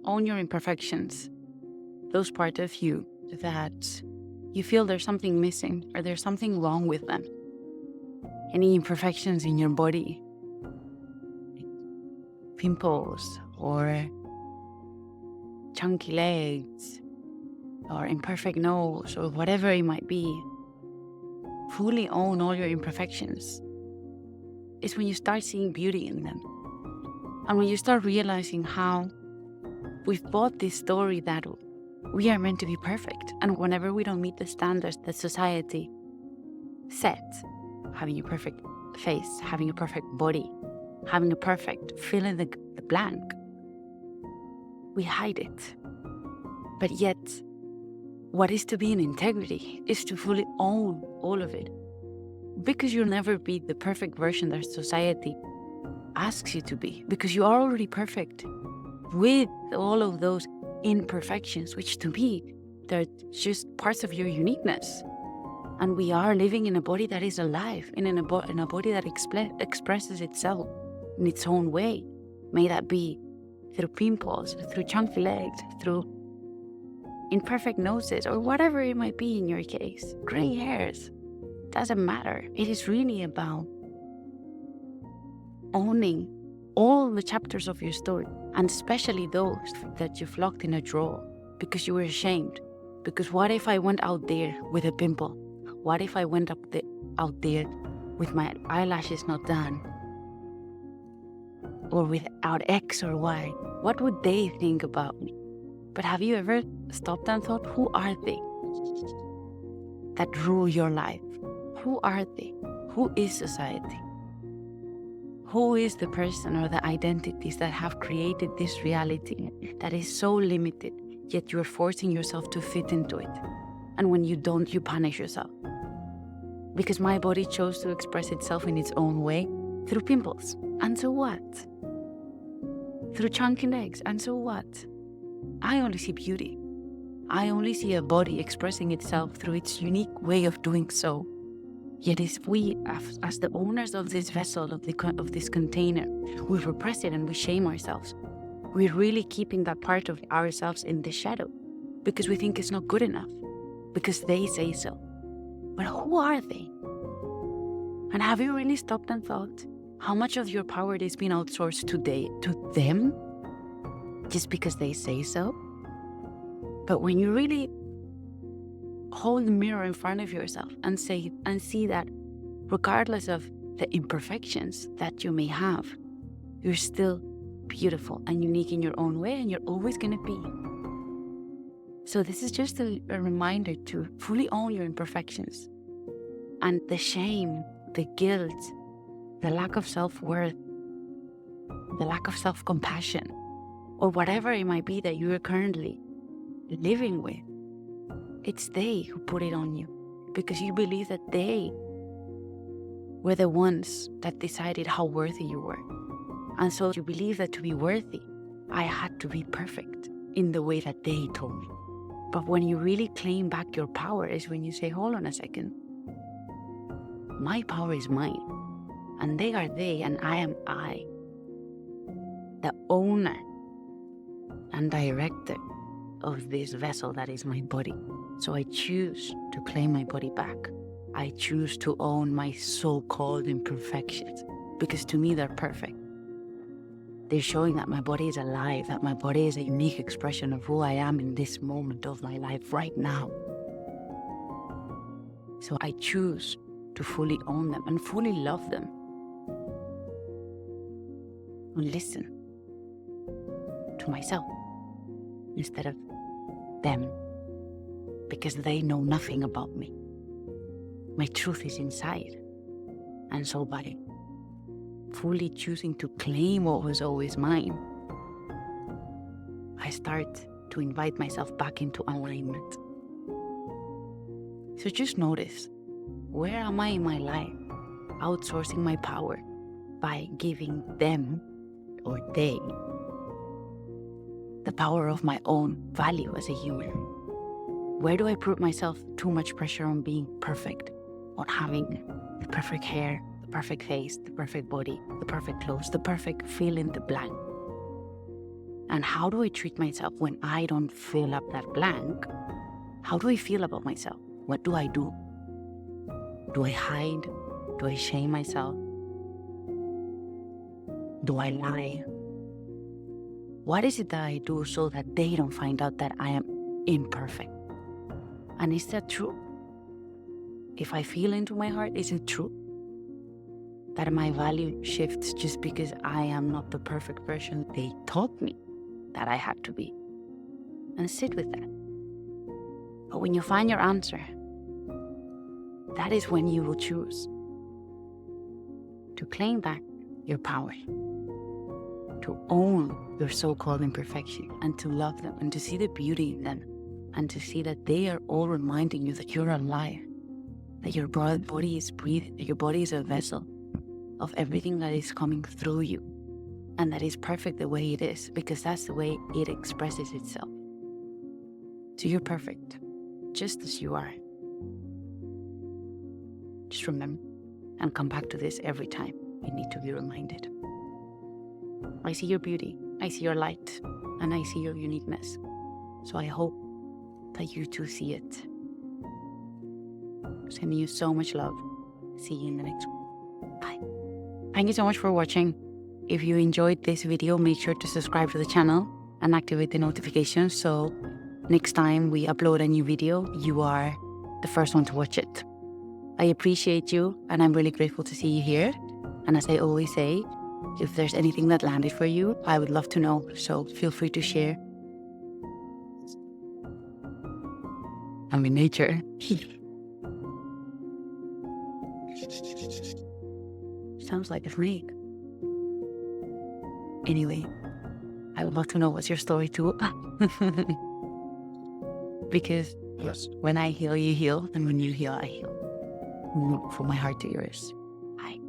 Own your imperfections. Those parts of you that you feel there's something missing or there's something wrong with them. Any imperfections in your body, pimples or chunky legs or imperfect nose or whatever it might be, fully own all your imperfections. It's when you start seeing beauty in them. And when you start realizing how we've bought this story that we are meant to be perfect. And whenever we don't meet the standards that society sets, having a perfect face, having a perfect body, having a perfect fill in the blank, we hide it. But yet, what is to be in integrity is to fully own all of it. Because you'll never be the perfect version that society asks you to be. Because you are already perfect with all of those imperfections, which to me, they're just parts of your uniqueness. And we are living in a body that is alive, in a body that expresses itself in its own way. May that be through pimples, through chunky legs, through imperfect noses, or whatever it might be in your case. Gray hairs. Doesn't matter. It is really about owning all the chapters of your story, and especially those that you've locked in a drawer because you were ashamed. Because what if I went out there with a pimple? What if I went out there with my eyelashes not done? Or without X or Y? What would they think about me? But have you ever stopped and thought, who are they that rule your life? Who are they? Who is society? Who is the person or the identities that have created this reality that is so limited, yet you're forcing yourself to fit into it? And when you don't, you punish yourself. Because my body chose to express itself in its own way through pimples. And so what? Through chunky legs. And so what? I only see beauty. I only see a body expressing itself through its unique way of doing so. Yet if we, as the owners of this vessel, of this container, we repress it and we shame ourselves, we're really keeping that part of ourselves in the shadow because we think it's not good enough, because they say so. But who are they? And have you really stopped and thought how much of your power is being outsourced to them just because they say so? But when you really hold the mirror in front of yourself and see that regardless of the imperfections that you may have, you're still beautiful and unique in your own way, and you're always going to be. So this is just a reminder to fully own your imperfections. And the shame, the guilt, the lack of self-worth, the lack of self-compassion, or whatever it might be that you are currently living with, it's they who put it on you because you believe that they were the ones that decided how worthy you were. And so you believe that to be worthy, I had to be perfect in the way that they told me. But when you really claim back your power is when you say, hold on a second. My power is mine, and they are they, and I am I, the owner and director of this vessel that is my body. So I choose to claim my body back. I choose to own my so-called imperfections because to me they're perfect. They're showing that my body is alive, that my body is a unique expression of who I am in this moment of my life right now. So I choose to fully own them and fully love them. And listen to myself instead of them, because they know nothing about me. My truth is inside. And so by fully choosing to claim what was always mine, I start to invite myself back into alignment. So just notice, where am I in my life outsourcing my power by giving them or they the power of my own value as a human? Where do I put myself too much pressure on being perfect, on having the perfect hair, the perfect face, the perfect body, the perfect clothes, the perfect fill in the blank? And how do I treat myself when I don't fill up that blank? How do I feel about myself? What do I do? Do I hide? Do I shame myself? Do I lie? What is it that I do so that they don't find out that I am imperfect? And is that true? If I feel into my heart, is it true that my value shifts just because I am not the perfect version they taught me that I had to be? And sit with that. But when you find your answer, that is when you will choose to claim back your power, to own your so-called imperfection, and to love them, and to see the beauty in them, and to see that they are all reminding you that you're alive, that your body is breathing, that your body is a vessel of everything that is coming through you, and that is perfect the way it is, because that's the way it expresses itself. So you're perfect, just as you are. Just remember, and come back to this every time you need to be reminded. I see your beauty, I see your light, and I see your uniqueness. So I hope that you too see it. Sending you so much love. See you in the next one. Bye. Thank you so much for watching. If you enjoyed this video, make sure to subscribe to the channel and activate the notifications so next time we upload a new video, you are the first one to watch it. I appreciate you, and I'm really grateful to see you here. And as I always say, if there's anything that landed for you, I would love to know. So feel free to share. I'm in nature. Sounds like a snake. Anyway, I would love to know what's your story too. Because yes, when I heal, you heal. And when you heal, I heal. From my heart to yours. Bye.